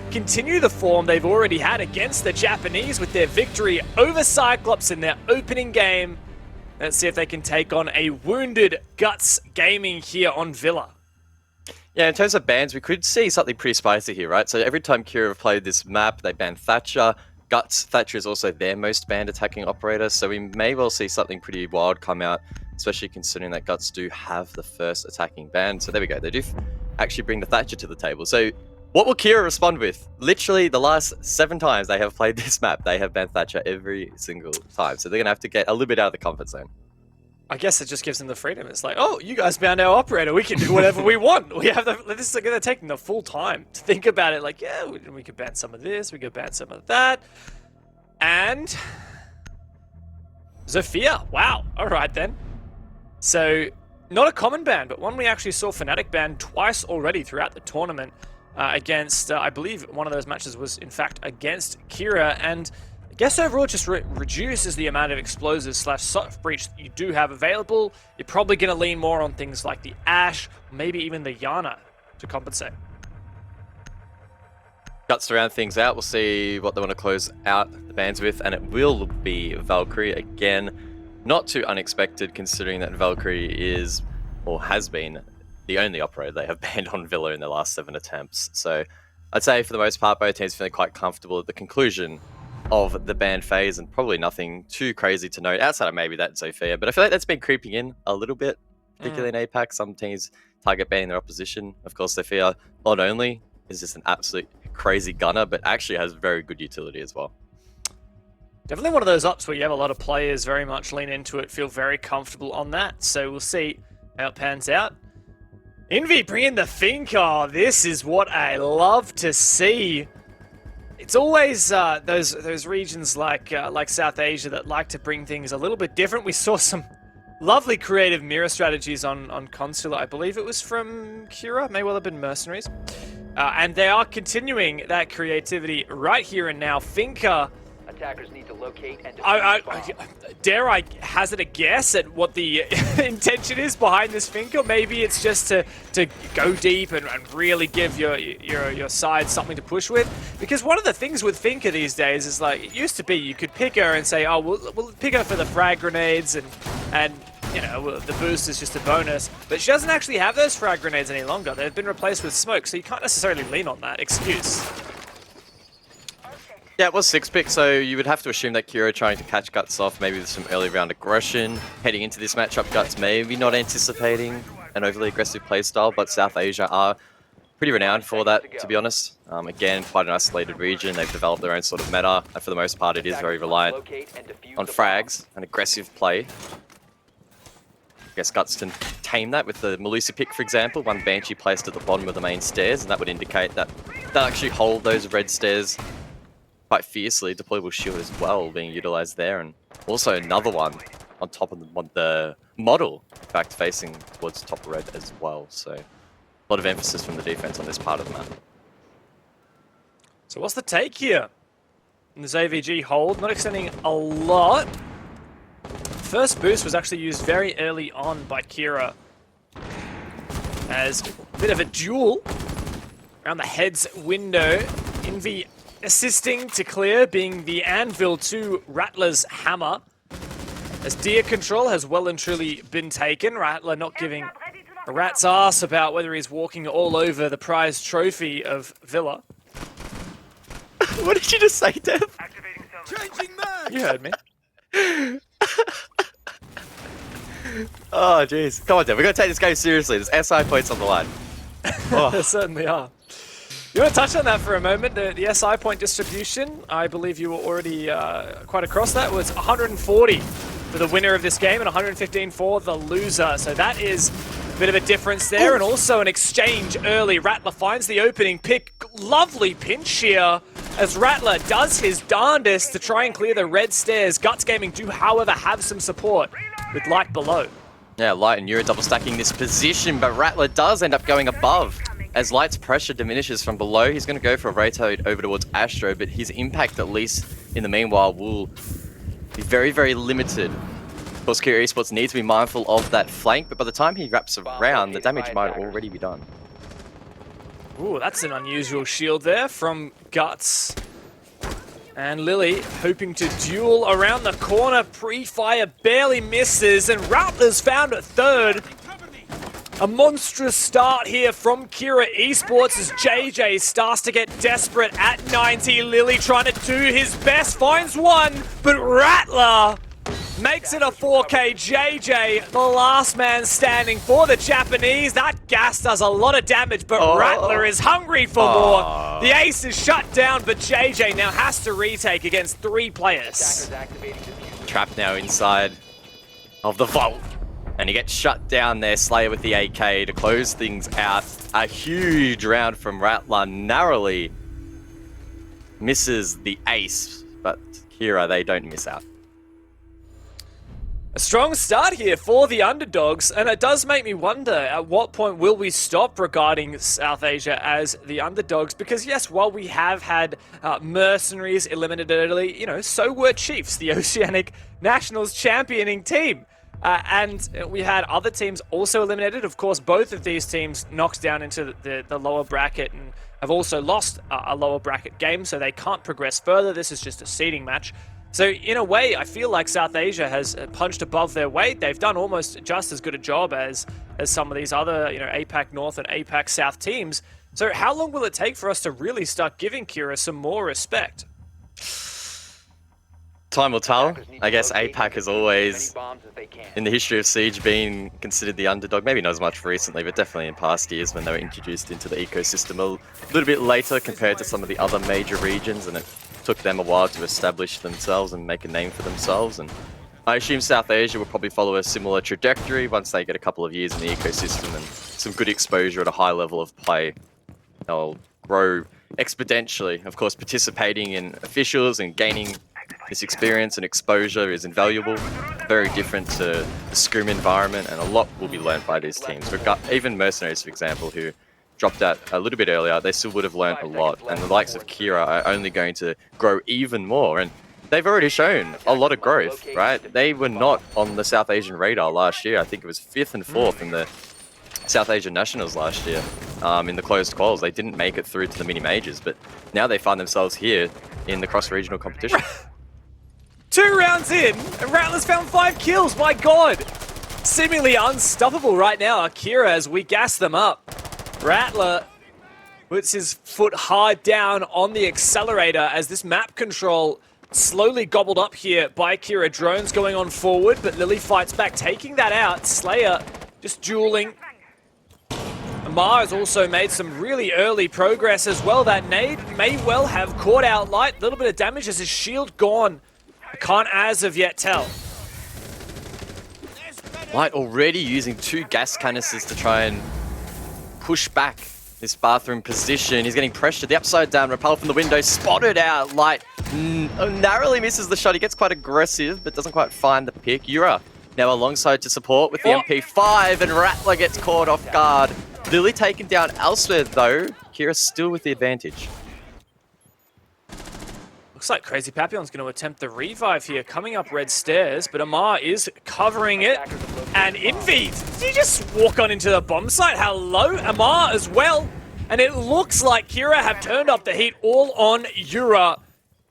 continue the form they've already had against the Japanese with their victory over Cyclops in their opening game. Let's see if they can take on a wounded Guts Gaming here on Villa. Yeah, in terms of bans, we could see something pretty spicy here, right? So every time Kira have played this map, they ban Thatcher. Guts, Thatcher is also their most banned attacking operator, so we may well see something pretty wild come out, especially considering that Guts do have the first attacking ban. So there we go, they do actually bring the Thatcher to the table. So what will Kira respond with? Literally the last 7 times they have played this map, they have banned Thatcher every single time. So they're going to have to get a little bit out of the comfort zone. I guess it just gives them the freedom. It's like, oh, you guys banned our operator. We can do whatever we want. We have this is going to take them the full time to think about it. Like, yeah, we could ban some of this. We could ban some of that. And Zofia. Wow. All right, then. So, not a common ban, but one we actually saw Fnatic ban twice already throughout the tournament against, I believe one of those matches was, in fact, against Kira. And I guess overall it just reduces the amount of explosives / soft breach that you do have available. You're probably going to lean more on things like the Ashe, maybe even the Yana to compensate. Guts to round things out. We'll see what they want to close out the bans with, and it will be Valkyrie again. Not too unexpected considering that Valkyrie is, or has been, the only operator they have banned on Villa in their last 7 attempts. So I'd say for the most part, both teams feeling quite comfortable at the conclusion of the ban phase, and probably nothing too crazy to note outside of maybe that Zofia. But I feel like that's been creeping in a little bit, particularly in APAC. Some teams target banning their opposition. Of course, Zofia not only is just an absolute crazy gunner, but actually has very good utility as well. Definitely one of those ups where you have a lot of players very much lean into it, feel very comfortable on that. So we'll see how it pans out. Envy bringing the Fink. Oh, this is what I love to see. It's always those regions like South Asia that like to bring things a little bit different. We saw some lovely creative mirror strategies on Consular. I believe it was from Kira, may well have been Mercenaries. And they are continuing that creativity right here and now. Finka. Attackers need to locate and dare I hazard a guess at what the intention is behind this Finka? Maybe it's just to go deep and really give your side something to push with. Because one of the things with Finka these days is like, it used to be you could pick her and say, oh, we'll pick her for the frag grenades and you know, the boost is just a bonus. But she doesn't actually have those frag grenades any longer. They've been replaced with smoke, so you can't necessarily lean on that excuse. Yeah, it was 6-pick, so you would have to assume that Kira trying to catch Guts off, maybe with some early round aggression. Heading into this matchup, Guts maybe not anticipating an overly aggressive playstyle, but South Asia are pretty renowned for that, to be honest. Again, quite an isolated region. They've developed their own sort of meta, and for the most part, it is very reliant on frags and aggressive play. I guess Guts can tame that with the Melusi pick, for example. One Banshee placed at the bottom of the main stairs, and that would indicate that they'll actually hold those red stairs quite fiercely. Deployable shield as well being utilized there, and also another one on top of the model, in fact, facing towards top red as well. So a lot of emphasis from the defense on this part of the map. So what's the take here? And this AVG hold, not extending a lot. First boost was actually used very early on by Kira as a bit of a duel around the head's window. Envy assisting to clear, being the anvil to Rattler's hammer. As Deer control has well and truly been taken. Rattler not giving a rat's ass about whether he's walking all over the prize trophy of Villa. What did you just say, Dev? Changing man. You heard me. Oh, jeez. Come on, Dev. We're going to take this game seriously. There's SI points on the line. Oh. There certainly are. You want to touch on that for a moment? The SI point distribution, I believe you were already quite across that, was 140 for the winner of this game and 115 for the loser. So that is a bit of a difference there. And also an exchange early. Rattler finds the opening pick. Lovely pinch here as Rattler does his darndest to try and clear the red stairs. Guts Gaming do, however, have some support with Light below. Yeah, Light and Euro double stacking this position, but Rattler does end up going above. As Light's pressure diminishes from below, he's going to go for a rotate over towards Astro, but his impact, at least in the meanwhile, will be very, very limited. Of course, Kira Esports needs to be mindful of that flank, but by the time he wraps around, the damage might already be done. Ooh, that's an unusual shield there from Guts. And Lily hoping to duel around the corner. Pre-fire barely misses, and Rattlers found a third. A monstrous start here from Kira Esports as JJ starts to get desperate at 90. Lily trying to do his best, finds one, but Rattler makes it a 4K. JJ, the last man standing for the Japanese. That gas does a lot of damage, but Rattler is hungry for more. The ace is shut down, but JJ now has to retake against 3 players. Trapped now inside of the vault. And he gets shut down there, Slayer with the AK to close things out. A huge round from Rattler, narrowly misses the ace, but Kira, they don't miss out. A strong start here for the underdogs, and it does make me wonder at what point will we stop regarding South Asia as the underdogs, because yes, while we have had mercenaries eliminated early, you know, so were Chiefs, the Oceanic Nationals championing team. And we had other teams also eliminated. Of course, both of these teams knocked down into the lower bracket and have also lost a lower bracket game, so they can't progress further. This is just a seeding match. So in a way, I feel like South Asia has punched above their weight. They've done almost just as good a job as some of these other, you know, APAC North and APAC South teams. So how long will it take for us to really start giving Kira some more respect? Time will tell. I guess APAC has always, in the history of Siege, been considered the underdog. Maybe not as much recently, but definitely in past years when they were introduced into the ecosystem a little bit later compared to some of the other major regions, and it took them a while to establish themselves and make a name for themselves. And I assume South Asia will probably follow a similar trajectory once they get a couple of years in the ecosystem and some good exposure at a high level of play. They'll grow exponentially. Of course, participating in officials and gaining this experience and exposure is invaluable. Very different to the scrim environment, and a lot will be learned by these teams. We've got even Mercenaries, for example, who dropped out a little bit earlier. They still would have learned a lot, and the likes of Kira are only going to grow even more. And they've already shown a lot of growth, right? They were not on the South Asian radar last year. I think it was 5th and 4th in the South Asian Nationals last year. In the closed quals, they didn't make it through to the mini majors, but now they find themselves here in the cross-regional competition. 2 rounds in, and Rattlers found 5 kills, my god! Seemingly unstoppable right now, Akira, as we gas them up. Rattler puts his foot hard down on the accelerator as this map control slowly gobbled up here by Akira. Drones going on forward, but Lily fights back, taking that out. Slayer just dueling. Amar has also made some really early progress as well. That nade may well have caught out Light. A little bit of damage as his shield gone. I can't as of yet tell. Light already using 2 gas canisters to try and push back this bathroom position. He's getting pressured. The upside down rappel from the window, spotted out. Light narrowly misses the shot. He gets quite aggressive, but doesn't quite find the pick. Yura now alongside to support with the MP5, and Rattler gets caught off guard. Lily taken down elsewhere though. Kira still with the advantage. Looks like Crazy Papillon's going to attempt the revive here, coming up red stairs, but Amar is covering it. And Envy, did he just walk on into the bomb site? Hello, Amar as well. And it looks like Kira have turned up the heat all on Yura.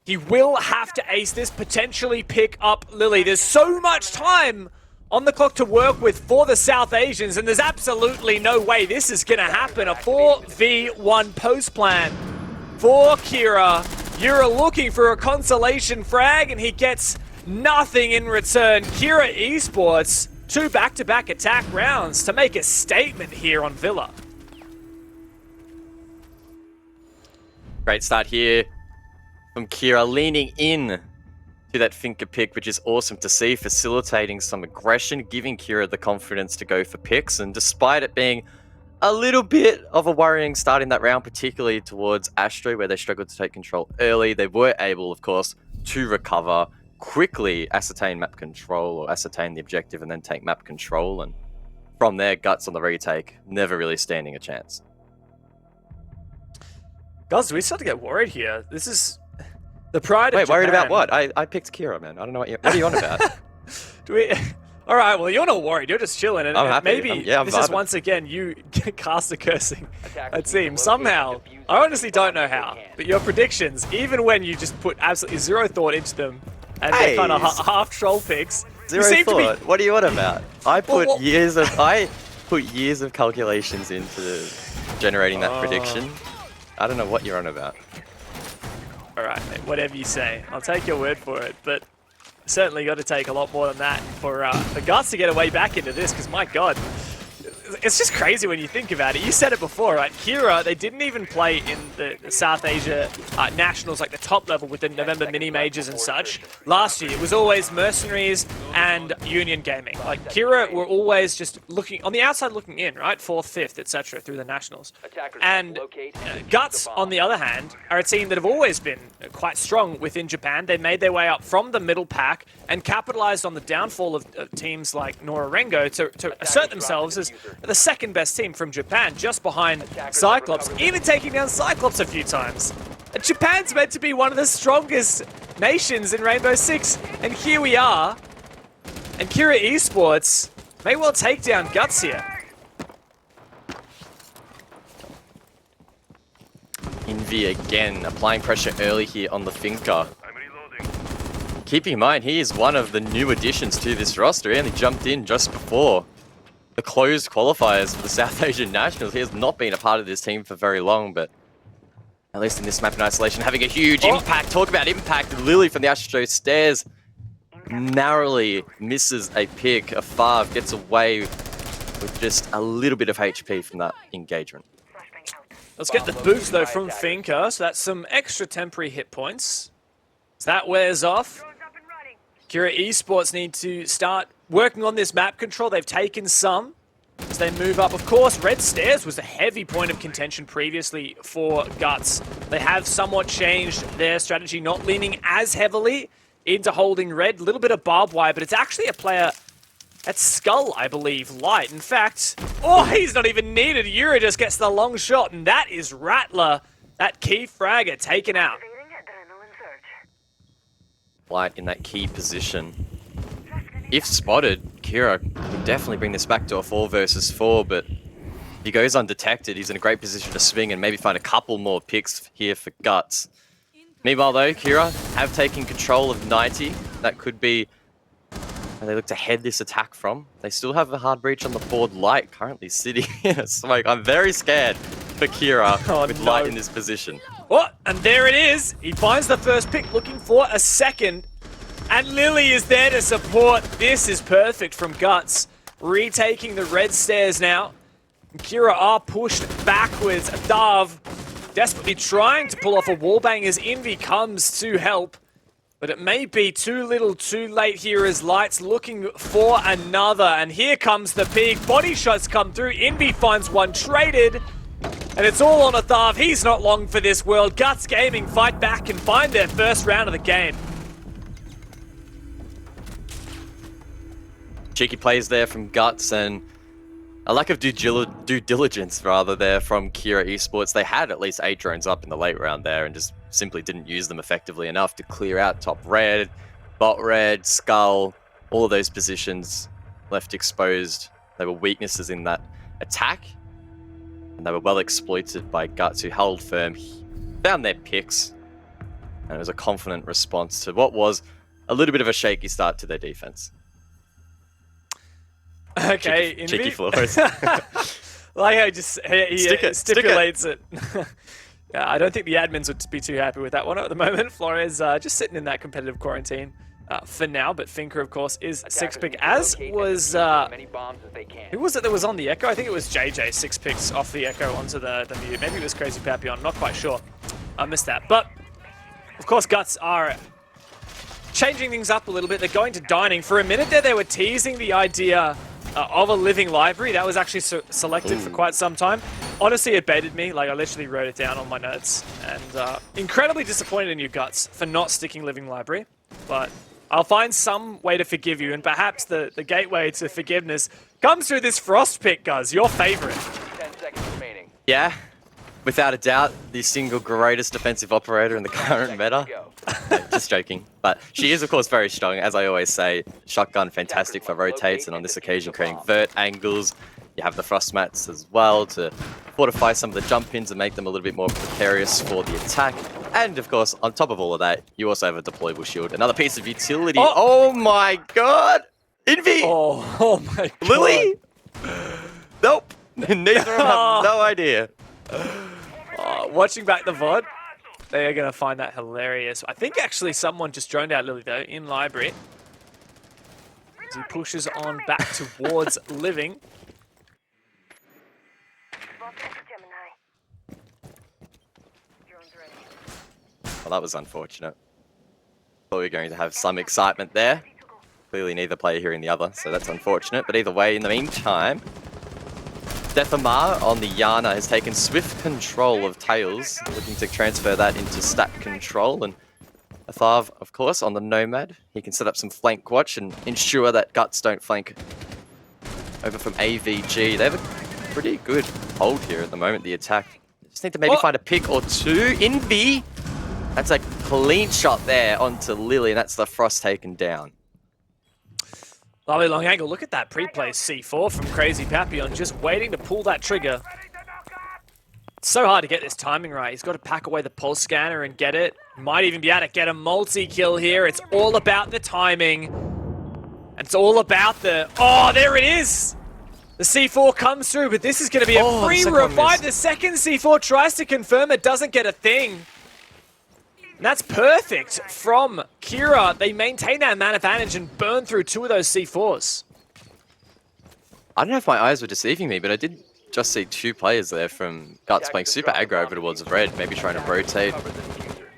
He will have to ace this, potentially pick up Lily. There's so much time on the clock to work with for the South Asians, and there's absolutely no way this is going to happen. A 4v1 post plan for Kira. Yura looking for a consolation frag, and he gets nothing in return. Kira Esports, 2 back-to-back attack rounds to make a statement here on Villa. Great start here from Kira, leaning in to that finger pick, which is awesome to see, facilitating some aggression, giving Kira the confidence to go for picks. And despite it being a little bit of a worrying start in that round, particularly towards Astro, where they struggled to take control early, they were able, of course, to recover, quickly ascertain map control, or ascertain the objective, and then take map control. And from there, Guts on the retake, never really standing a chance. Guys, do we start to get worried here? This is the pride of Wait, Japan. worried about what? I picked Kira, man. I don't know what are you on about. Do we... All right, well, you're not worried. You're just chilling. And I'm happy. maybe I'm this is vibing. once again you cast a cursing a Attackers team. need to Somehow, locate and defuse I honestly any don't know bombs if how, they can. but your predictions, even when you just put absolutely zero thought into them, and they're Hey. kind of half troll picks, Zero you seem thought. to be... What do you want about? I put well- years of calculations into generating that prediction. I don't know what you're on about. All right, mate, whatever you say. I'll take your word for it, but certainly got to take a lot more than that for Guts to get a way back into this, because my God, it's just crazy when you think about it. You said it before, right? Kira, they didn't even play in the South Asia Nationals, like the top level with the November mini-majors and such. Last year, it was always Mercenaries and Union Gaming. Like, Kira were always just looking, on the outside looking in, right? 4th, 5th, etc. through the Nationals. Attackers And must locate and defuse Guts, the on the bomb. other hand, are a team that have always been quite strong within Japan. They made their way up from the middle pack and capitalized on the downfall of teams like Norarengo to assert themselves as the second best team from Japan, just behind Cyclops, even taking down Cyclops a few times. And Japan's meant to be one of the strongest nations in Rainbow Six, and here we are. And Kira Esports may well take down Guts here. Envy again, applying pressure early here on the Finca. Keeping in mind, he is one of the new additions to this roster. He only jumped in just before the closed qualifiers for the South Asian Nationals. He has not been a part of this team for very long, but at least in this map in isolation, having a huge impact. Talk about impact. Lily from the Astro Stairs narrowly misses a pick. A Fav gets away with just a little bit of HP from that engagement. Let's get the boost though from Finca, so that's some extra temporary hit points. As that wears off, Kira Esports need to start working on this map control. They've taken some as they move up. Of course, Red Stairs was a heavy point of contention previously for Guts. They have somewhat changed their strategy, not leaning as heavily into holding red. A little bit of barbed wire, but it's actually a player at Skull, I believe, light. In fact, oh, he's not even needed. Yura just gets the long shot, and that is Rattler, that key fragger, taken out. Light in that key position. If spotted, Kira would definitely bring this back to a 4 versus 4, but if he goes undetected, he's in a great position to swing and maybe find a couple more picks here for Guts. Meanwhile though, Kira have taken control of 90. That could be where they look to head this attack from. They still have a hard breach on the board. Light currently sitting in a smoke. I'm very scared for Kira with no. Light in this position. Oh, and there it is. He finds the first pick, looking for a second. And Lily is there to support. This is perfect from Guts. Retaking the red stairs now. Kira are pushed backwards. Dav desperately trying to pull off a wallbang as Envy comes to help. But it may be too little too late here as Light's looking for another. And here comes the peak. Body shots come through. Envy finds one traded. And it's all on a Thav. He's not long for this world. Guts Gaming fight back and find their first round of the game. Cheeky plays there from Guts and a lack of due diligence rather there from Kira Esports. They had at least 8 drones up in the late round there and just simply didn't use them effectively enough to clear out top red, bot red, skull, all of those positions left exposed. They were weaknesses in that attack and they were well exploited by Guts, who held firm, found their picks, and it was a confident response to what was a little bit of a shaky start to their defense. Okay, Cheeky floors. Like how he Stick it, stipulates it. Yeah, I don't think the admins would be too happy with that one at the moment. Flores just sitting in that competitive quarantine for now, but Finker, of course, is six pick, as was... who was it that was on the Echo? I think it was JJ, 6 picks off the Echo onto the mute. Maybe it was Crazy Papillon, not quite sure. I missed that. But, of course, Guts are changing things up a little bit. They're going to dining. For a minute there, they were teasing the idea of a living library. That was actually selected for quite some time. Honestly, it baited me. Like, I literally wrote it down on my notes. And incredibly disappointed in you, Guts, for not sticking living library. But I'll find some way to forgive you, and perhaps the gateway to forgiveness comes through this Frost pick, Guz, your favorite. 10 seconds remaining. Yeah, without a doubt, the single greatest defensive operator in the current meta. No, just joking. But she is, of course, very strong. As I always say, shotgun, fantastic for rotates, and on this occasion, creating vert angles. You have the frost mats as well to fortify some of the jump pins and make them a little bit more precarious for the attack. And, of course, on top of all of that, you also have a deployable shield. Another piece of utility. Oh my god! Envy! Oh my god. Lily? Nope. Neither of them have no idea. Watching back the VOD, they are going to find that hilarious. I think actually someone just droned out Lily though, in library. As he pushes on back towards living. Well, that was unfortunate. Thought we were going to have some excitement there. Clearly neither player hearing the other, so that's unfortunate. But either way, in the meantime, Defamar on the Yana has taken swift control of Tails, looking to transfer that into stat control. And Athav, of course, on the Nomad. He can set up some flank watch and ensure that Guts don't flank over from AVG. They have a pretty good hold here at the moment, the attack. Just need to maybe find a pick or two. Envy! That's a clean shot there onto Lily, and that's the Frost taken down. Lovely long angle. Look at that pre-place C4 from Crazy Papillon, just waiting to pull that trigger. It's so hard to get this timing right. He's got to pack away the pulse scanner and get it. Might even be able to get a multi-kill here. It's all about the timing. And it's all about the... Oh, there it is! The C4 comes through, but this is going to be a free revive. The second C4 tries to confirm it, doesn't get a thing. And that's perfect from Kira. They maintain that man advantage and burn through two of those C4s. I don't know if my eyes were deceiving me, but I did just see two players there from Guts playing super aggro over towards Red, maybe trying to rotate,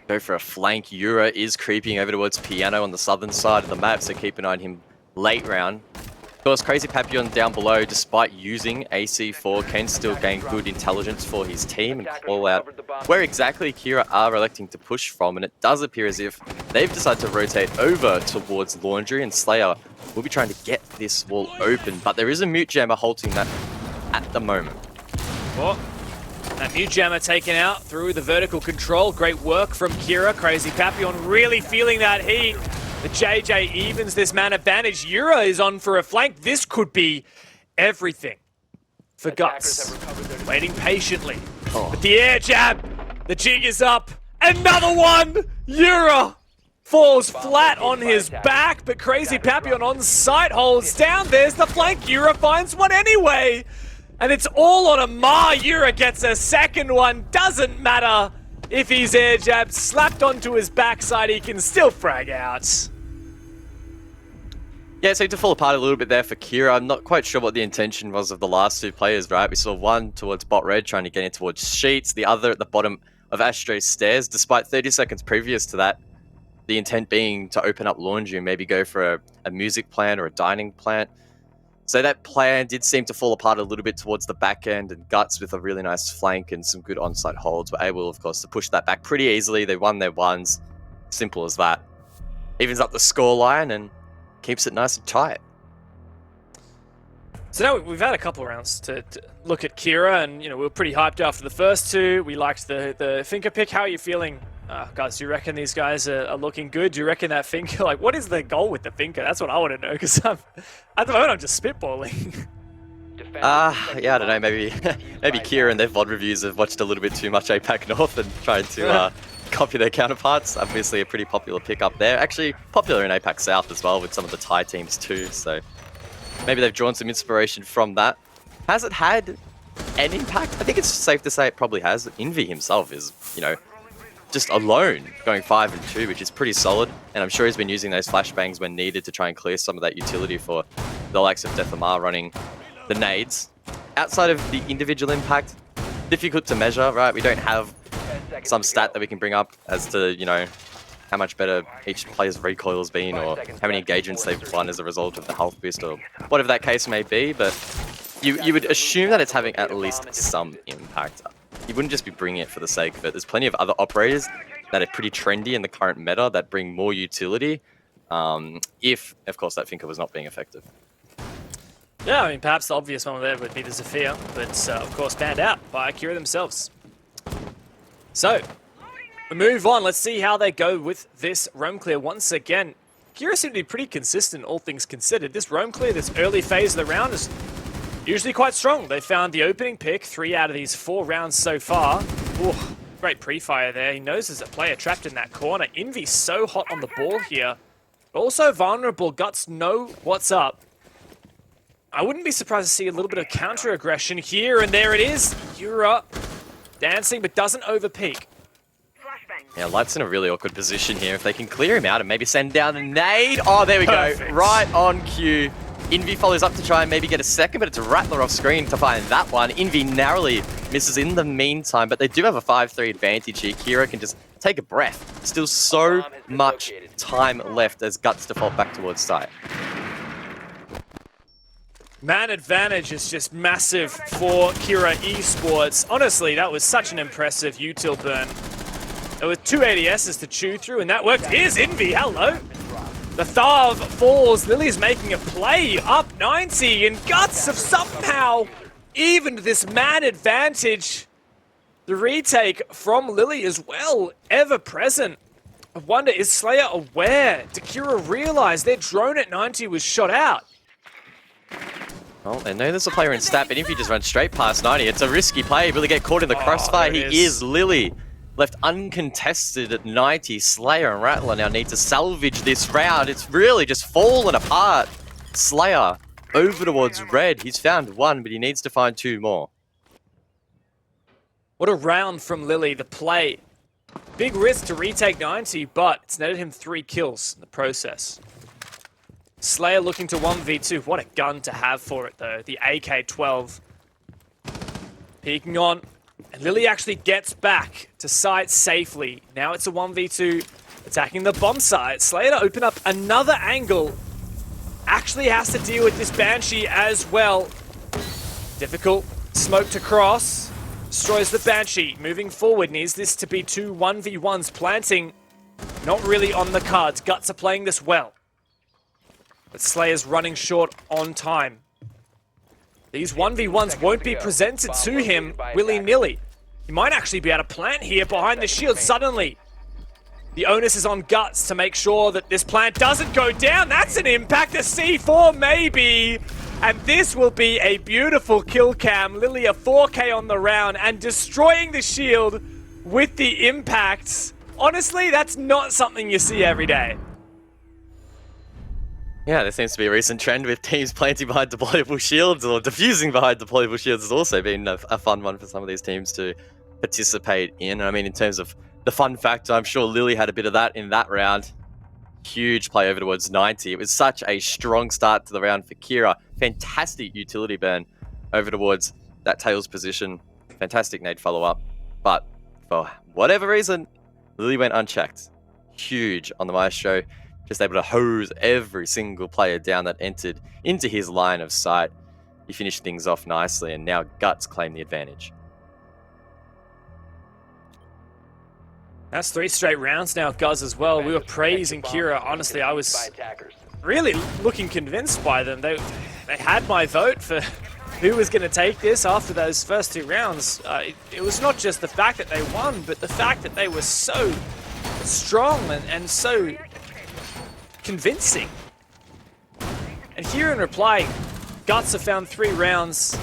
go for a flank. Yura is creeping over towards Piano on the southern side of the map, so keep an eye on him late round. Of course, Crazy Papillon down below, despite using AC4, can still gain good intelligence for his team and call out where exactly Kira are electing to push from. And it does appear as if they've decided to rotate over towards Laundry, and Slayer will be trying to get this wall open. But there is a mute jammer halting that at the moment. Oh, that mute jammer taken out through the vertical control. Great work from Kira. Crazy Papillon really feeling that heat. The JJ evens this man advantage. Yura is on for a flank. This could be everything for Guts. Waiting patiently. But the air jab, the jig is up. Another one! Yura falls flat on his back, but Crazy Papillon on sight holds down. There's the flank. Yura finds one anyway. And it's all on Amar. Yura gets a second one. Doesn't matter. If he's air jabbed, slapped onto his backside, he can still frag out. Yeah, it seemed to fall apart a little bit there for Kira. I'm not quite sure what the intention was of the last two players, right? We saw one towards bot red trying to get in towards Sheets, the other at the bottom of Astray's stairs, despite 30 seconds previous to that, the intent being to open up Laundry and maybe go for a music plant or a dining plant. So that plan did seem to fall apart a little bit towards the back end, and Guts with a really nice flank and some good on-site holds were able, of course, to push that back pretty easily. They won their ones. Simple as that. Evens up the scoreline and keeps it nice and tight. So now we've had a couple of rounds to look at Kira, and we were pretty hyped after the first two. We liked the Finker pick. How are you feeling, guys? Do you reckon these guys are looking good? Do you reckon that Finker, like, what is the goal with the Finker? That's what I want to know, because at the moment I'm just spitballing. Yeah, I don't know. Maybe Kira and their VOD reviews have watched a little bit too much APAC North and tried to copy their counterparts. Obviously, a pretty popular pick up there. Actually, popular in APAC South as well with some of the Thai teams too. So maybe they've drawn some inspiration from that. Has it had an impact? I think it's safe to say it probably has. Envy himself is, just alone going 5-2, which is pretty solid. And I'm sure he's been using those flashbangs when needed to try and clear some of that utility for the likes of Defamar running the nades. Outside of the individual impact, difficult to measure, right? We don't have some stat that we can bring up as to, how much better each player's recoil has been, or how many engagements they've won as a result of the health boost, or whatever that case may be. But you would assume that it's having at least some impact. You wouldn't just be bringing it for the sake of it. There's plenty of other operators that are pretty trendy in the current meta that bring more utility, if, of course, that Finker was not being effective. Yeah, I mean, perhaps the obvious one there would be the Zephyr, but of course banned out by Kira themselves. So, we move on. Let's see how they go with this roam clear once again. Kira seem to be pretty consistent, all things considered. This roam clear, this early phase of the round is usually quite strong. They found the opening pick 3 out of these 4 rounds so far. Ooh, great pre-fire there. He knows there's a player trapped in that corner. Envy's so hot on the ball here. But also vulnerable. Guts know what's up. I wouldn't be surprised to see a little bit of counter-aggression here, and there it is. Kira dancing, but doesn't overpeak. Yeah, Light's in a really awkward position here. If they can clear him out and maybe send down a nade. Oh, there we Perfect. go. Right on cue. Envy follows up to try and maybe get a second, but it's a Rattler off screen to find that one. Envy narrowly misses in the meantime, but they do have a 5-3 advantage here. Kira can just take a breath. Still so much time left as Guts default back towards site. Man advantage is just massive for Kira Esports. Honestly, that was such an impressive util burn. There were 2 ADSs to chew through, and that worked. Here's Envy, hello! The Thav falls, Lily's making a play, up 90, and Guts have somehow evened this man advantage. The retake from Lily as well, ever present. I wonder, is Slayer aware? Did Kira realize their drone at 90 was shot out? Well, they know there's a player in stat, but if you just run straight past 90, it's a risky play. Really get caught in the crossfire. He is Lily. Left uncontested at 90. Slayer and Rattler now need to salvage this round. It's really just fallen apart. Slayer over towards red. He's found 1, but he needs to find 2 more. What a round from Lily, the play. Big risk to retake 90, but it's netted him 3 kills in the process. Slayer looking to 1v2. What a gun to have for it, though. The AK-12. Peeking on. And Lily actually gets back to site safely. Now it's a 1v2. Attacking the bomb site. Slayer to open up another angle. Actually has to deal with this Banshee as well. Difficult. Smoke to cross. Destroys the Banshee. Moving forward. Needs this to be 2 1v1s. Planting. Not really on the cards. Guts are playing this well. But Slayer's running short on time. These 1v1s won't be presented to him willy-nilly. He might actually be able to plant here behind the shield suddenly. The onus is on Guts to make sure that this plant doesn't go down. That's an impact, a C4 maybe. And this will be a beautiful kill cam. Lily a 4K on the round and destroying the shield with the impacts. Honestly, that's not something you see every day. Yeah, there seems to be a recent trend with teams planting behind deployable shields, or diffusing behind deployable shields has also been a fun one for some of these teams to participate in. I mean, in terms of the fun factor, I'm sure Lily had a bit of that in that round. Huge play over towards 90. It was such a strong start to the round for Kira. Fantastic utility burn over towards that Tails position. Fantastic nade follow-up. But for whatever reason, Lily went unchecked. Huge on the Maestro. Just able to hose every single player down that entered into his line of sight. He finished things off nicely, and now Guts claim the advantage. That's 3 straight rounds now, Guz, as well. We were praising Kira. Honestly, I was really looking convinced by them. They had my vote for who was going to take this after those first 2 rounds. It was not just the fact that they won, but the fact that they were so strong and so convincing. And here in reply, Guts have found 3 rounds,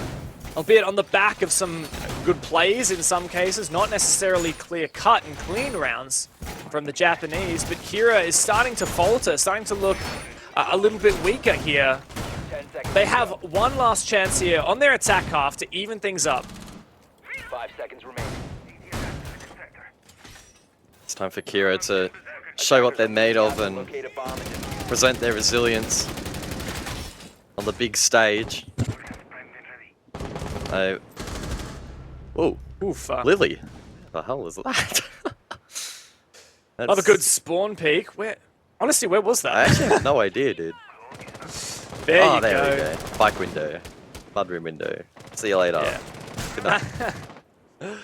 albeit on the back of some good plays in some cases, not necessarily clear-cut and clean rounds from the Japanese, but Kira is starting to falter, starting to look a little bit weaker here. They have one last chance here on their attack half to even things up. 5 seconds remaining. It's time for Kira to show what they're made of and Locate a bomb and present their resilience on the big stage. Oh, Oof. Lily. What the hell is that? Another good spawn peek. Honestly, where was I that? actually have no idea, dude. There you there go. we go. Bike window. Mudroom window. See you later. Yeah. Good night.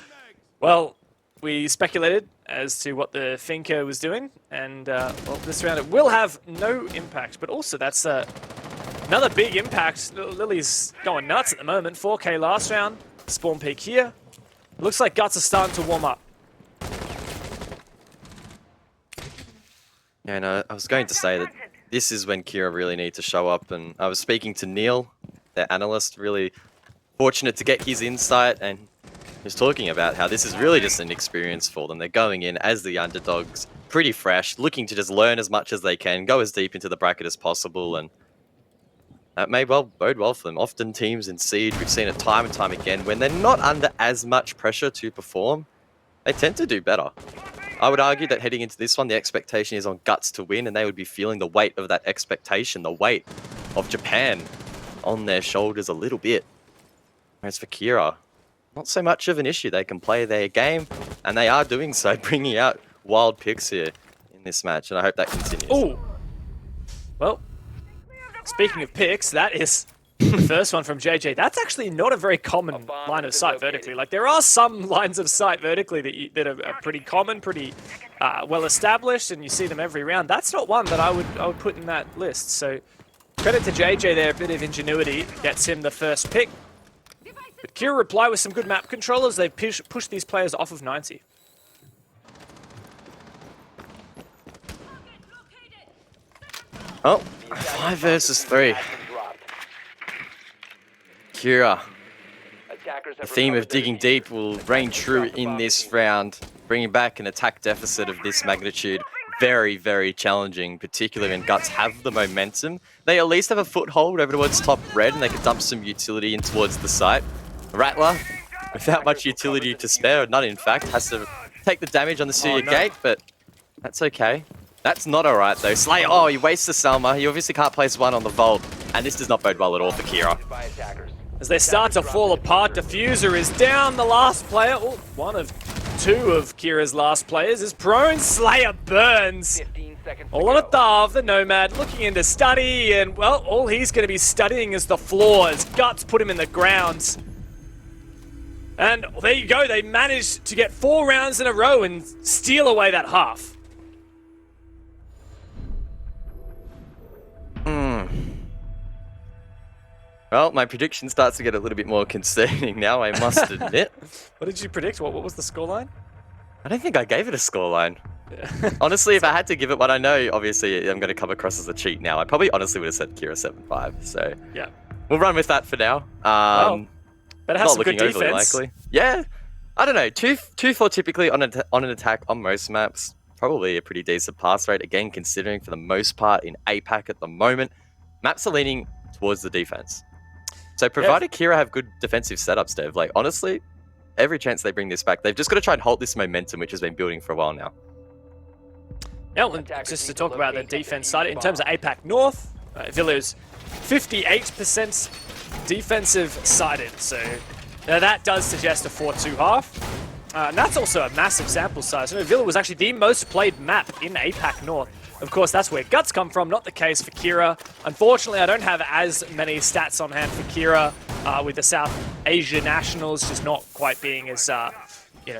Well, we speculated as to what the Finker was doing, and well, this round it will have no impact, but also that's another big impact. Lily's going nuts at the moment. 4K last round. Spawn peak here. Looks like Guts are starting to warm up. Yeah, no, I was going to say that this is when Kira really need to show up, and I was speaking to Neil, their analyst, really fortunate to get his insight, and he was talking about how this is really just an experience for them. They're going in as the underdogs, pretty fresh, looking to just learn as much as they can, go as deep into the bracket as possible, and that may well bode well for them. Often teams in Siege, we've seen it time and time again, when they're not under as much pressure to perform, they tend to do better. I would argue that heading into this one, the expectation is on Guts to win, and they would be feeling the weight of that expectation, the weight of Japan on their shoulders a little bit. Whereas for Kira, not so much of an issue. They can play their game, and they are doing so, bringing out wild picks here in this match, and I hope that continues. Ooh. Well, speaking of picks, that is the first one from JJ. That's actually not a very common line of sight vertically. Like, there are some lines of sight vertically that are pretty common, pretty well established, and you see them every round. That's not one that I would put in that list. So credit to JJ there, a bit of ingenuity gets him the first pick. But Kira reply with some good map controllers. They've pushed these players off of 90. Oh, 5 versus 3. Kira, the theme of digging deep will reign true in this round, bringing back an attack deficit of this magnitude. Very, very challenging, particularly when Guts have the momentum. They at least have a foothold over towards top red, and they can dump some utility in towards the site. Rattler, without much utility to spare, none in fact, has to take the damage on the Suya gate, but that's okay. That's not alright though. Slay, oh, he wastes the Selma. He obviously can't place one on the Vault, and this does not bode well at all for Kira. As they start to fall apart, Diffuser is down. The last player, oh, one of two of Kira's last players, is prone. Slayer burns. All on a Thav, the Nomad, looking into study, and well, all he's going to be studying is the floors. Guts put him in the ground. And there you go, they managed to get 4 rounds in a row and steal away that half. Well, my prediction starts to get a little bit more concerning now, I must admit. What did you predict? What was the scoreline? I don't think I gave it a scoreline. Honestly, if I had to give it one, I know obviously I'm going to come across as a cheat now. I probably honestly would have said Kira 7-5, so yeah, we'll run with that for now. But it has not some looking good overly defense. likely. Yeah, I don't know. 2-4 typically on an attack on most maps. Probably a pretty decent pass rate. Again, considering for the most part in APAC at the moment, maps are leaning towards the defense. So provided Kira have good defensive setups, Dev, like honestly, every chance they bring this back, they've just got to try and hold this momentum, which has been building for a while now. Yeah, well, just to talk about the defense side, in terms of APAC North, Villa's 58% defensive sided, so that does suggest a 4-2 half. And that's also a massive sample size. You know, Villa was actually the most played map in APAC North. Of course, that's where Guts come from, not the case for Kira. Unfortunately, I don't have as many stats on hand for Kira, with the South Asia Nationals just not quite being as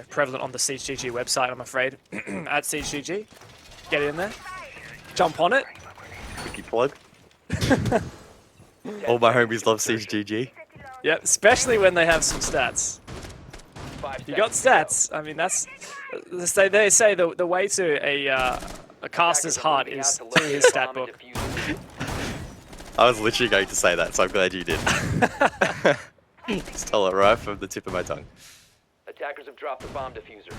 prevalent on the SiegeGG website, I'm afraid. At SiegeGG. Get in there. Jump on it. Wiki plug. All my homies love SiegeGG. Yeah, especially when they have some stats. You got stats. I mean, that's they say the way to a caster's heart is through his stat book. I was literally going to say that, so I'm glad you did. Stole it right from the tip of my tongue. Attackers have dropped the bomb diffuser.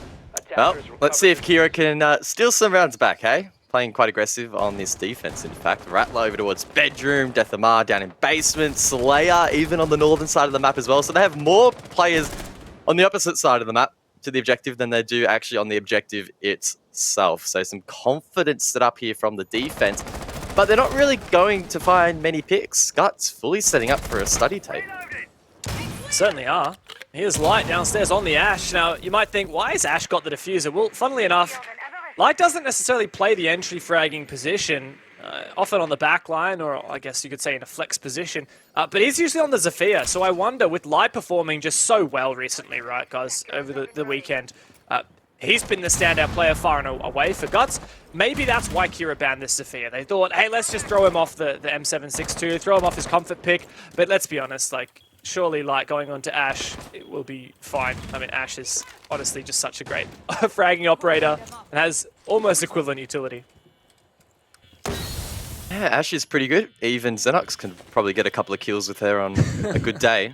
Well, let's see if Kira can steal some rounds back, hey? Playing quite aggressive on this defense, in fact. Rattler over towards bedroom, Deathamar down in basement, Slayer even on the northern side of the map as well. So they have more players on the opposite side of the map to the objective than they do actually on the objective itself. So some confidence set up here from the defense, but they're not really going to find many picks. Guts fully setting up for a study tape. Certainly are. Here's Light downstairs on the Ash. Now, you might think, why has Ash got the diffuser? Well, funnily enough, Light doesn't necessarily play the entry fragging position, often on the back line, or I guess you could say in a flex position, but he's usually on the Zephyr. So I wonder, with Light performing just so well recently, right, guys, over the weekend, he's been the standout player far and away for Guts. Maybe that's why Kira banned this Zephyr. They thought, hey, let's just throw him off the M762, throw him off his comfort pick. But let's be honest, like, surely Light going on to Ash, it will be fine. I mean, Ash is honestly just such a great fragging operator and has almost equivalent utility. Yeah, Ash is pretty good. Even Xenox can probably get a couple of kills with her on a good day.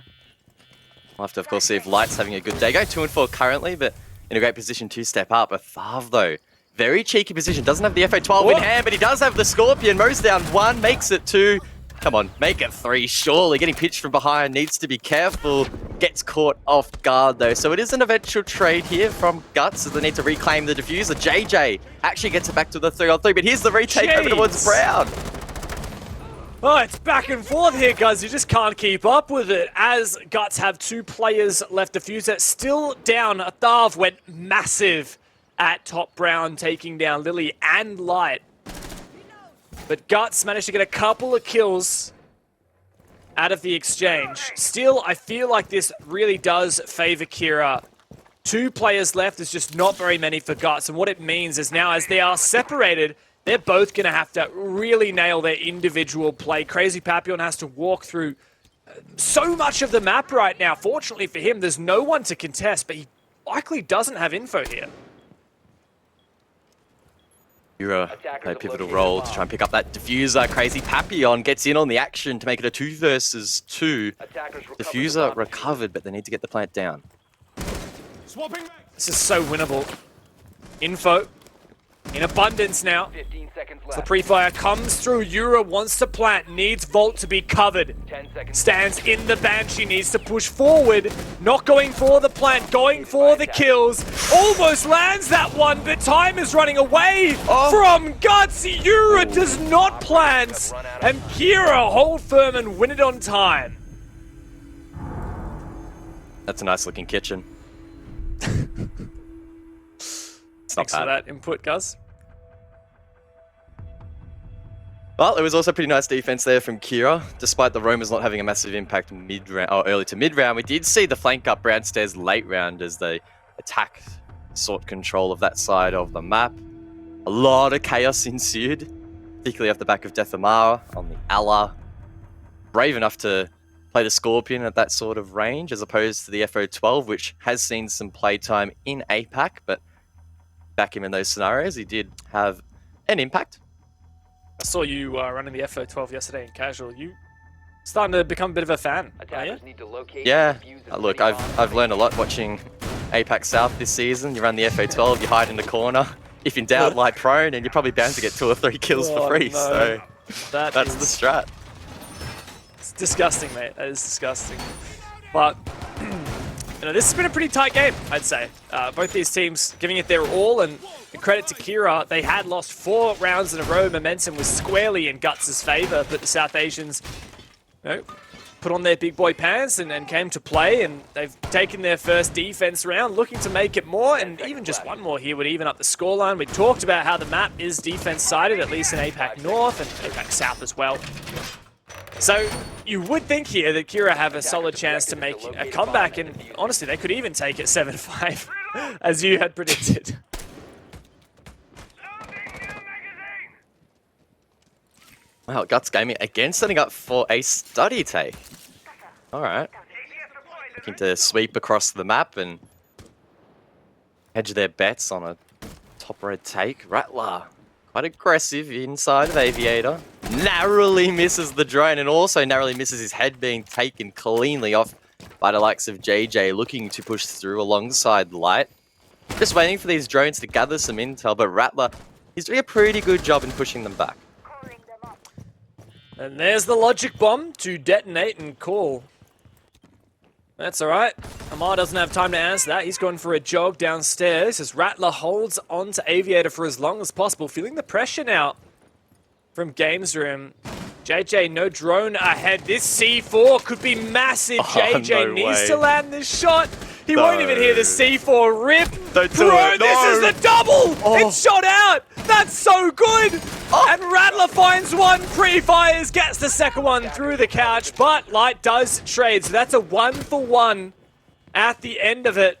We'll have to, of course, see if Light's having a good day. Going 2 and 4 currently, but in a great position to step up. Athav, though, very cheeky position. Doesn't have the FO12 in hand, but he does have the Scorpion. Mows down 1, makes it 2. Come on, make it 3, surely. Getting pitched from behind, needs to be careful. Gets caught off guard, though. So it is an eventual trade here from Guts, as they need to reclaim the diffuser. JJ actually gets it back to the 3-on-3, but here's the retake over towards Brown. Oh, it's back and forth here, guys. You just can't keep up with it. As Guts have 2 players left. Diffuser still down. Athav went massive at top. Brown taking down Lily and Light. But Guts managed to get a couple of kills out of the exchange. Still, I feel like this really does favor Kira. 2 players left is just not very many for Guts. And what it means is now, as they are separated, they're both going to have to really nail their individual play. Crazy Papillon has to walk through so much of the map right now. Fortunately for him, there's no one to contest, but he likely doesn't have info here. Kira play a pivotal role to try and pick up that diffuser. Crazy Papillon gets in on the action to make it a 2 versus 2. Diffuser recovered, but they need to get the plant down. This is so winnable. Info in abundance now. 15 seconds The left. pre-fire comes through. Yura wants to plant, needs Vault to be covered. 10 seconds. Stands in the Banshee, needs to push forward. Not going for the plant, going for the kills. Almost lands that one, but time is running away from Guts. Yura does not plant. And Kira hold firm and win it on time. That's a nice looking kitchen. It's not Thanks for bad. that input, Gus. Well, it was also pretty nice defense there from Kira. Despite the roamers not having a massive impact mid-round or early to mid-round, we did see the flank up Brown Stairs late round as they attacked, sought control of that side of the map. A lot of chaos ensued, particularly off the back of Death Amara on the Allah. Brave enough to play the Scorpion at that sort of range, as opposed to the FO12, which has seen some playtime in APAC, but back him in those scenarios, he did have an impact. I saw you running the FO12 yesterday in casual. You starting to become a bit of a fan, are you? Attackers need to locate Yeah, and defuse the look, city I've bomb. learned a lot watching APAC South this season. You run the FO12, you hide in the corner. If in doubt, lie prone, and you're probably bound to get 2 or 3 kills Oh, for free. no. So that's the strat. It's disgusting, mate. That is disgusting. But you know, this has been a pretty tight game, I'd say. Both these teams giving it their all, and credit to Kira, they had lost 4 rounds in a row. Momentum was squarely in Guts' favor, but the South Asians, you know, put on their big boy pants and came to play, and they've taken their first defense round, looking to make it more, and even just one more here would even up the scoreline. We talked about how the map is defense-sided, at least in APAC North and APAC South as well. So you would think here that Kira have a solid chance to make a comeback, and honestly, they could even take it 7-5, as you had predicted. Wow, Guts Gaming again setting up for a study take. Alright. Looking to sweep across the map and hedge their bets on a top red take. Rattler, quite aggressive inside of Aviator. Narrowly misses the drone and also narrowly misses his head being taken cleanly off by the likes of JJ, looking to push through alongside Light. Just waiting for these drones to gather some intel, but Rattler, he's doing a pretty good job in pushing them back. And there's the logic bomb to detonate and call. That's alright. Amar doesn't have time to answer that. He's going for a jog downstairs as Rattler holds on to Aviator for as long as possible. Feeling the pressure now from Games Room. JJ, no drone ahead. This C4 could be massive. JJ no needs way. to land this shot. He won't even hear the C4 rip. Don't do Bro, it. this No. is the double! It's shot out! That's so good! And Rattler finds one, pre-fires, gets the second one through the couch, but Light does trade, so that's a 1-for-1 at the end of it.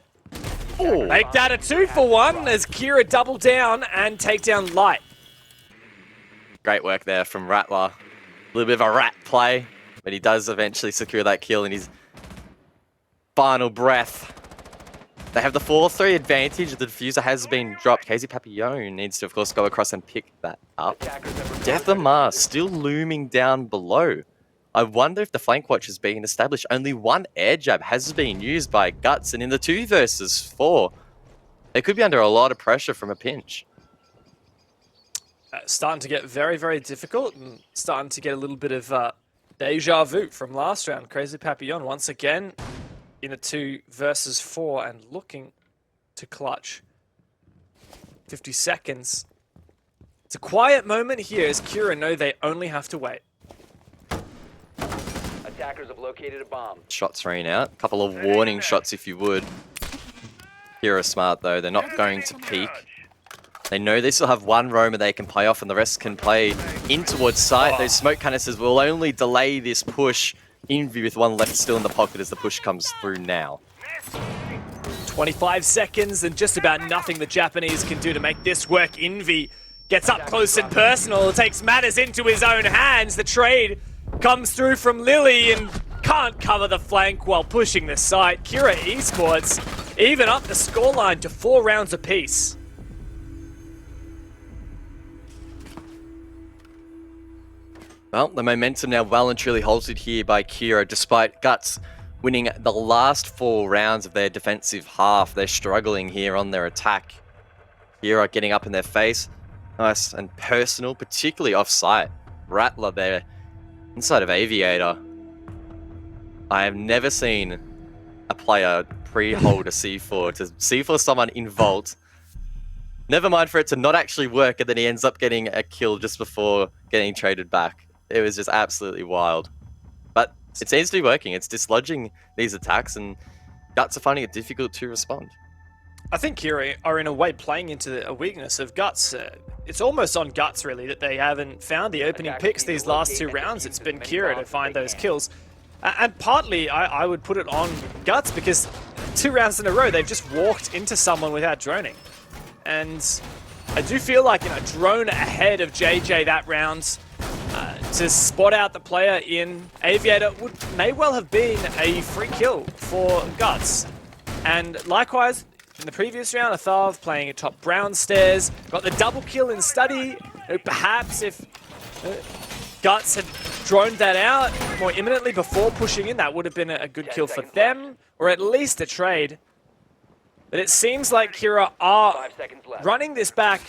Make that a 2-for-1 as Kira double down and take down Light. Great work there from Rattler. A little bit of a rat play, but he does eventually secure that kill in his final breath. They have the 4-3 advantage. The diffuser has been dropped. KZ Papillon needs to, of course, go across and pick that up. Attackers have recovered Death the of Mars diffuser. still looming down below. I wonder if the flank watch is being established. Only one air jab has been used by Guts, and in the 2 versus 4, they could be under a lot of pressure from a pinch. Starting to get very, very difficult and starting to get a little bit of deja vu from last round. Crazy Papillon once again in a 2 versus 4 and looking to clutch. 50 seconds. It's a quiet moment here as Kira know they only have to wait. Attackers have located a bomb. Shots rain out. A couple of warning shots if you would. Here are smart though. They're not going to peek. They know they still have one roamer they can play off and the rest can play in towards sight. Those smoke canisters will only delay this push. Envy with one left still in the pocket as the push comes through now. 25 seconds and just about nothing the Japanese can do to make this work. Envy gets up close and personal, takes matters into his own hands. The trade comes through from Lily and can't cover the flank while pushing the site. Kira Esports even up the scoreline to 4 rounds apiece. Well, the momentum now well and truly halted here by Kira, despite Guts winning the last 4 rounds of their defensive half. They're struggling here on their attack. Kira getting up in their face. Nice and personal, particularly off-site. Rattler there, inside of Aviator. I have never seen a player pre-hold a C4 to C4 someone in Vault. Never mind for it to not actually work, and then he ends up getting a kill just before getting traded back. It was just absolutely wild. But it seems to be working. It's dislodging these attacks, and Guts are finding it difficult to respond. I think Kira are in a way playing into a weakness of Guts. It's almost on Guts really that they haven't found the opening picks these last 2 rounds. It's been Kira to find those kills. And partly I would put it on Guts because 2 rounds in a row they've just walked into someone without droning. And I do feel like, drone ahead of JJ that round to spot out the player in Aviator may well have been a free kill for Guts. And likewise, in the previous round, Athav playing atop Brown Stairs, got the double kill in Study. Perhaps if Guts had droned that out more imminently before pushing in, that would have been a good kill for them, or at least a trade. But it seems like Kira are 5 seconds left. running this back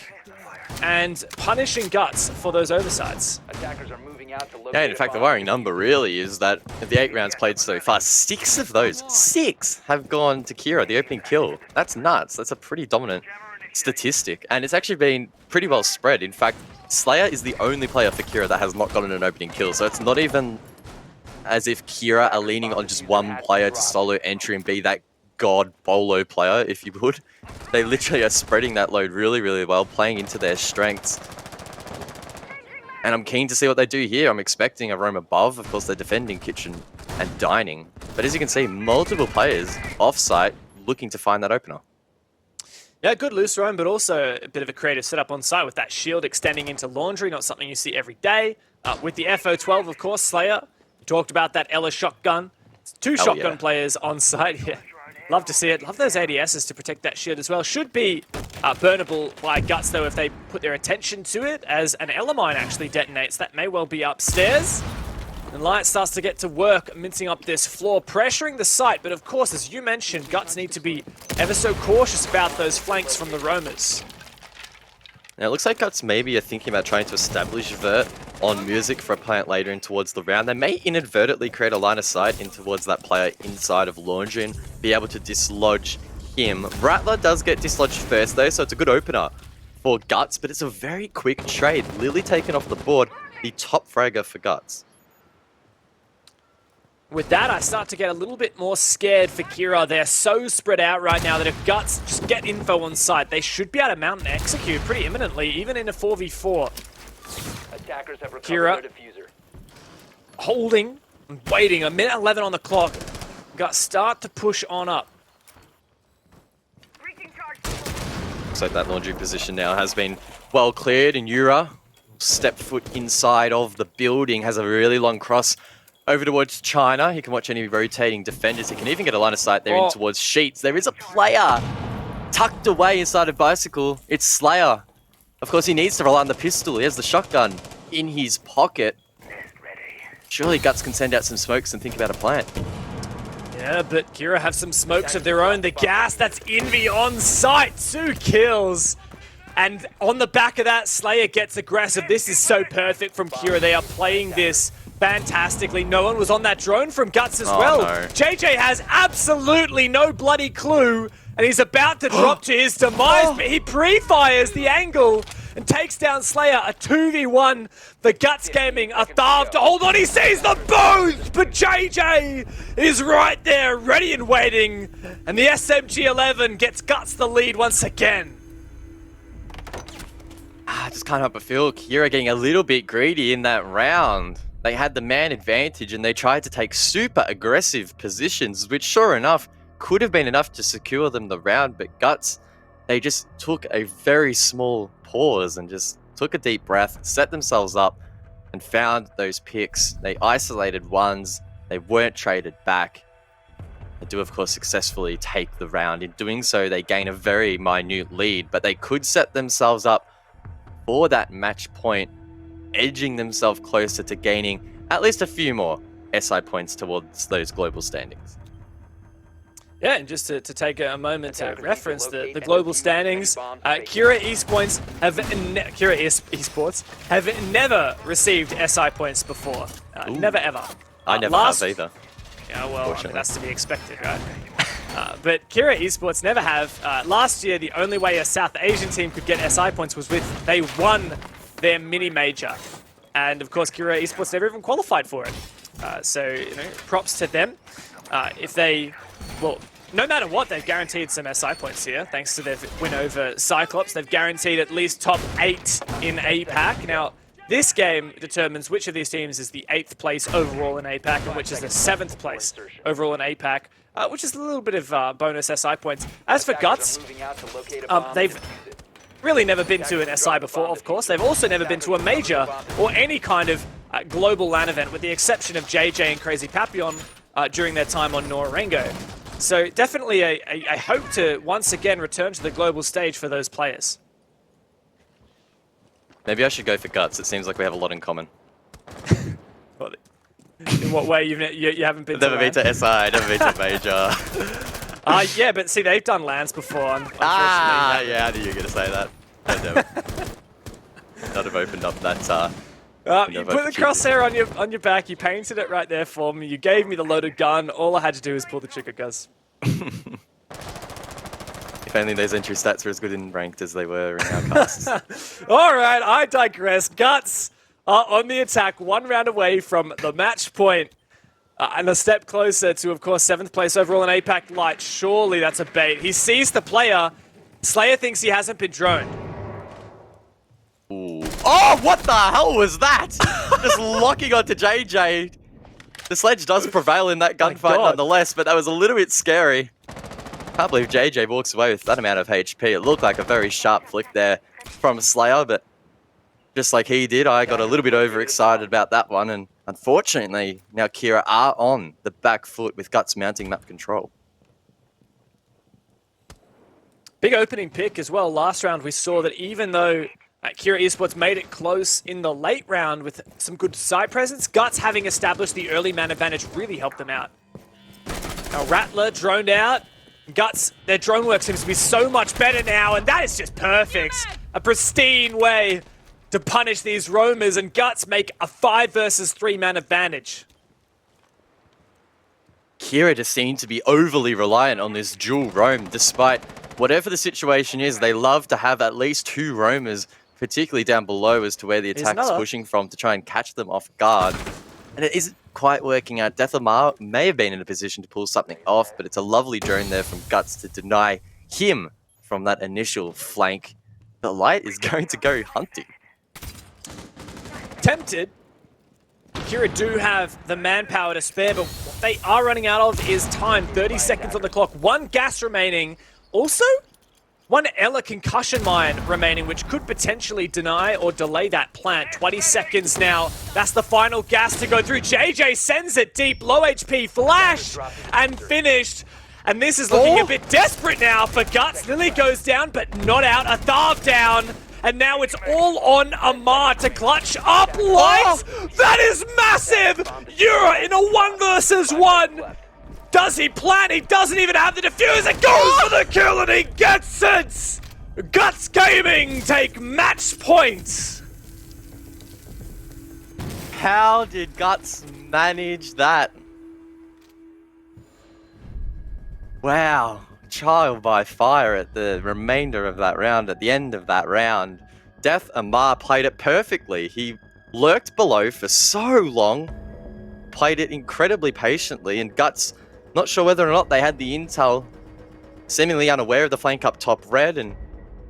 and punishing Guts for those oversights. Attackers are moving out to locate Yeah, in fact, the worrying number really is that of the 8 rounds played so far, 6 of those, 6 have gone to Kira, the opening kill. That's nuts. That's a pretty dominant statistic. And it's actually been pretty well spread. In fact, Slayer is the only player for Kira that has not gotten an opening kill. So it's not even as if Kira are leaning on just one player to solo entry and be that god bolo player, if you would. They literally are spreading that load really, really well, playing into their strengths. And I'm keen to see what they do here. I'm expecting a roam above. Of course, they're defending kitchen and dining. But as you can see, multiple players off-site looking to find that opener. Yeah, good loose roam, but also a bit of a creative setup on site with that shield extending into laundry, not something you see every day. With the FO12, of course, Slayer. We talked about that Ella shotgun. It's 2 shotgun players on site. Yeah. Love to see it. Love those ADSs to protect that shield as well. Should be burnable by Guts, though, if they put their attention to it, as an Ella mine actually detonates. That may well be upstairs. And Light starts to get to work, mincing up this floor, pressuring the site. But of course, as you mentioned, Guts need to be ever so cautious about those flanks from the roamers. Now, it looks like Guts maybe are thinking about trying to establish Vert on music for a plant later in towards the round. They may inadvertently create a line of sight in towards that player inside of Laundry and be able to dislodge him. Rattler does get dislodged first though, so it's a good opener for Guts, but it's a very quick trade. Lily taken off the board, the top fragger for Guts. With that, I start to get a little bit more scared for Kira. They're so spread out right now that if Guts just get info on site, they should be able to mount and execute pretty imminently, even in a 4v4. Attackers have recovered Kira their diffuser. holding and waiting. 1:11 on the clock. Guts start to push on up. Looks like that laundry position now has been well cleared, and Yura stepped foot inside of the building, has a really long cross Over towards China. He can watch any rotating defenders. He can even get a line of sight there in towards Sheets. There is a player tucked away inside of Bicycle. It's Slayer. Of course, he needs to rely on the pistol. He has the shotgun in his pocket. Surely Guts can send out some smokes and think about a plan. Yeah, but Kira have some smokes of their own. The gas, that's Envy on site. 2 kills. And on the back of that, Slayer gets aggressive. This is so perfect from Kira. They are playing this fantastically. No one was on that drone from Guts as well. No. JJ has absolutely no bloody clue. And he's about to drop to his demise, but he pre-fires the angle and takes down Slayer. A 2v1 for Guts Gaming. A Tharv to hold on. He sees the boost, but JJ is right there, ready and waiting. And the SMG-11 gets Guts the lead once again. I just can't help but feel Kira getting a little bit greedy in that round. They had the man advantage and they tried to take super aggressive positions, which sure enough could have been enough to secure them the round, but Guts, they just took a very small pause and just took a deep breath, set themselves up and found those picks. They isolated ones, they weren't traded back. They do of course successfully take the round. In doing so, they gain a very minute lead, but they could set themselves up for that match point, edging themselves closer to gaining at least a few more SI points towards those global standings. Yeah, and just to take a moment to reference the global standings, Kira Esports have never received SI points before. Never ever. I never have either. Yeah, well, I mean, that's to be expected, right? But Kira Esports never have. Last year, the only way a South Asian team could get SI points was if they won their mini major. And of course, Kira Esports never even qualified for it. So, you know, props to them. If they, well, no matter what, they've guaranteed some SI points here, thanks to their win over Cyclops. They've guaranteed at least top 8 in APAC. Now, this game determines which of these teams is the 8th place overall in APAC and which is the 7th place overall in APAC, which is a little bit of bonus SI points. As for Guts, they've really never been to an SI before, of course. They've also never been to a major or any kind of global LAN event, with the exception of JJ and Crazy Papillon during their time on Norengo. So definitely a hope to once again return to the global stage for those players. Maybe I should go for Guts. It seems like we have a lot in common. In what way? You haven't been never to been to SI, never been to major. Yeah, but see, they've done LANs before. Yeah, I knew you were going to say that. I never. Not have opened up that. You put the crosshair on your back, you painted it right there for me, you gave me the loaded gun, all I had to do was pull the trigger, Guz. If only those entry stats were as good in ranked as they were in our casts. Alright, I digress. Guts are on the attack, 1 round away from the match point. And a step closer to, of course, 7th place overall in APAC Light. Surely that's a bait. He sees the player. Slayer thinks he hasn't been droned. Ooh. Oh, what the hell was that? Just locking onto JJ. The sledge does prevail in that gunfight nonetheless, but that was a little bit scary. Can't believe JJ walks away with that amount of HP. It looked like a very sharp flick there from Slayer, but just like he did, I got a little bit overexcited about that one, and unfortunately, now Kira are on the back foot with Guts mounting map control. Big opening pick as well. Last round we saw that even though Kira Esports made it close in the late round with some good side presence, Guts having established the early man advantage really helped them out. Now Rattler droned out. Guts, their drone work seems to be so much better now, and that is just perfect. A pristine way to punish these roamers, and Guts make a 5 versus 3 man advantage. Kira just seemed to be overly reliant on this dual roam, despite whatever the situation is. They love to have at least 2 roamers, particularly down below as to where the attack's pushing from, to try and catch them off guard. And it isn't quite working out. Deathlamar may have been in a position to pull something off, but it's a lovely drone there from Guts to deny him from that initial flank. The Light is going to go hunting. Tempted. Kira do have the manpower to spare, but what they are running out of is time. 30 seconds on the clock, 1 gas remaining. Also, One Ella concussion mine remaining, which could potentially deny or delay that plant. 20 seconds now. That's the final gas to go through. JJ sends it deep. Low HP flash and finished. And this is looking a bit desperate now for Guts. Lily goes down, but not out. A Tharv down. And now it's all on Amar to clutch up lights. That is massive. Yura in a 1 versus 1. Does he plant? He doesn't even have the diffuser. Goes for the kill and he gets it. Guts Gaming take match points. How did Guts manage that? Wow. Trial by fire at the remainder of that round, at the end of that round. Death Amar played it perfectly. He lurked below for so long, played it incredibly patiently, and Guts, not sure whether or not they had the intel, seemingly unaware of the flank up top red, and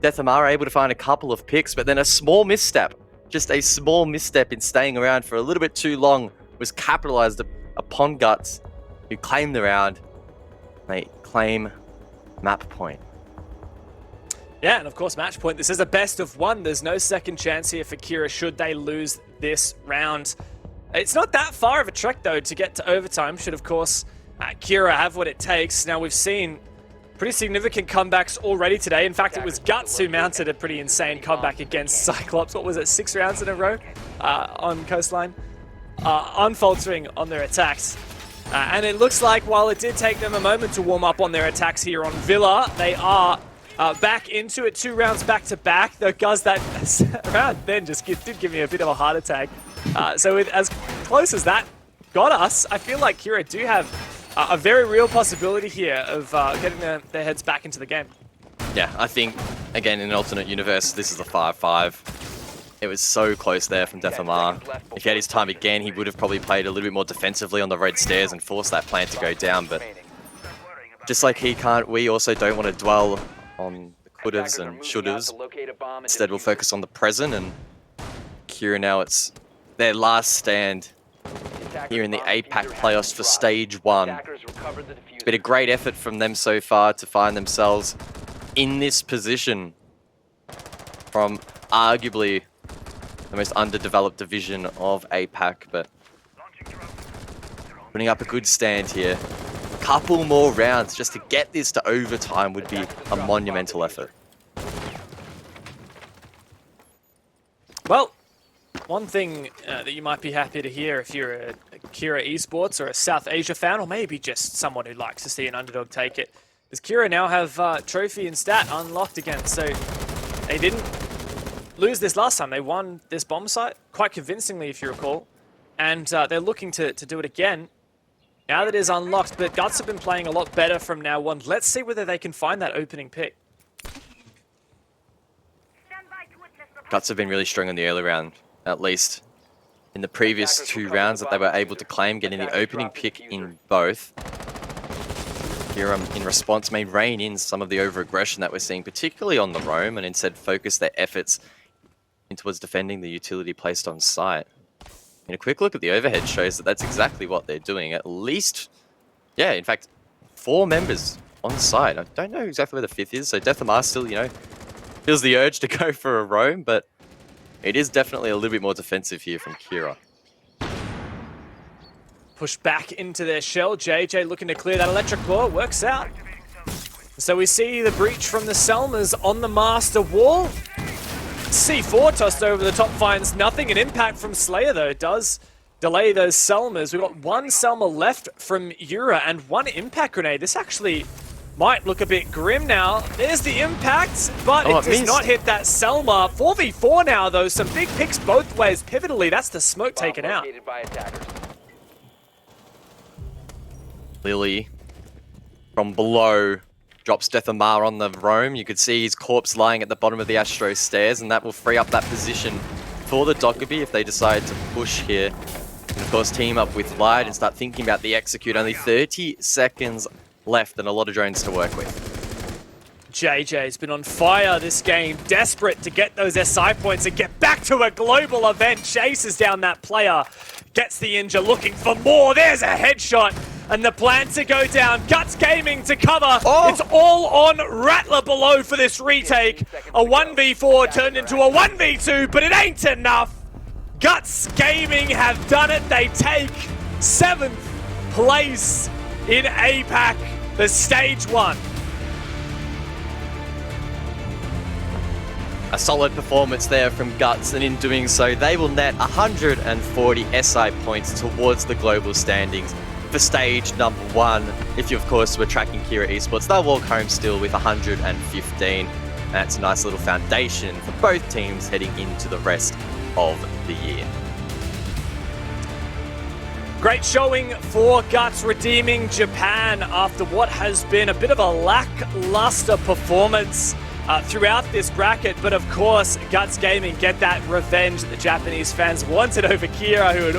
Death Amar able to find a couple of picks, but then a small misstep, just a small misstep in staying around for a little bit too long, was capitalized upon Guts, who claimed the round. They claim map point. Yeah, and of course, match point. This is a best of 1. There's no second chance here for Kira should they lose this round. It's not that far of a trek, though, to get to overtime. Should, of course, Kira have what it takes. Now, we've seen pretty significant comebacks already today. In fact, it was Guts who mounted a pretty insane comeback against Cyclops. What was it, 6 rounds in a row on Coastline? Unfaltering on their attacks. And it looks like while it did take them a moment to warm up on their attacks here on Villa, they are back into it. 2 rounds back to back. Though Guz, that round then just did give me a bit of a heart attack. So with as close as that got us, I feel like Kira do have a very real possibility here of getting their heads back into the game. Yeah, I think, again, in an alternate universe, this is a 5-5. It was so close there from Death Amar. If he had his time again, he would have probably played a little bit more defensively on the red stairs and forced that plant to go down, but just like he can't, we also don't want to dwell on the could'ves and should'ves. Instead, we'll focus on the present, and Kira now, it's their last stand here in the APAC Playoffs for Stage 1. It's been a great effort from them so far to find themselves in this position from arguably the most underdeveloped division of APAC, but putting up a good stand here. A couple more rounds just to get this to overtime would be a monumental effort. Well, one thing that you might be happy to hear if you're a Kira Esports or a South Asia fan, or maybe just someone who likes to see an underdog take it, is Kira now have trophy and stat unlocked again. So they didn't lose this last time. They won this bomb site quite convincingly, if you recall. And they're looking to do it again now that it is unlocked. But Guts have been playing a lot better from now on. Let's see whether they can find that opening pick. Guts have been really strong in the early round, at least in the previous 2 rounds that they were able to claim, getting the opening pick in both. Here, in response, may rein in some of the over-aggression that we're seeing, particularly on the roam, and instead focus their efforts in towards defending the utility placed on site. And a quick look at the overhead shows that that's exactly what they're doing. At least, yeah, in fact, 4 members on site. I don't know exactly where the 5th is, so Death Amar still, you know, feels the urge to go for a roam, but it is definitely a little bit more defensive here from Kira. Push back into their shell. JJ looking to clear that electric ball. Works out. So we see the breach from the Selmas on the master wall. C4 tossed over the top finds nothing. An impact from Slayer, though, does delay those Selmas. We've got 1 Selma left from Yura and 1 impact grenade. This actually might look a bit grim now. There's the impact, but it does not hit that Selma. 4v4 now, though. Some big picks both ways. Pivotally, that's the smoke taken out. Lily, from below, drops Death Amar on the roam. You could see his corpse lying at the bottom of the Astro stairs, and that will free up that position for the Dockerby if they decide to push here. And of course, team up with Light and start thinking about the execute. Only 30 seconds left and a lot of drones to work with. JJ's been on fire this game, desperate to get those SI points and get back to a global event. Chases down that player, gets the injure, looking for more. There's a headshot. And the plan to go down. Guts Gaming to cover. Oh. It's all on Rattler below for this retake. A 1v4 turned into a 1v2, but it ain't enough. Guts Gaming have done it. They take 7th place in APAC for stage 1. A solid performance there from Guts, and in doing so, they will net 140 SI points towards the global standings for stage number 1. If you, of course, were tracking Kira Esports, they'll walk home still with 115. That's a nice little foundation for both teams heading into the rest of the year. Great showing for Guts, redeeming Japan after what has been a bit of a lackluster performance throughout this bracket. But of course, Guts Gaming get that revenge that the Japanese fans wanted over Kira, who had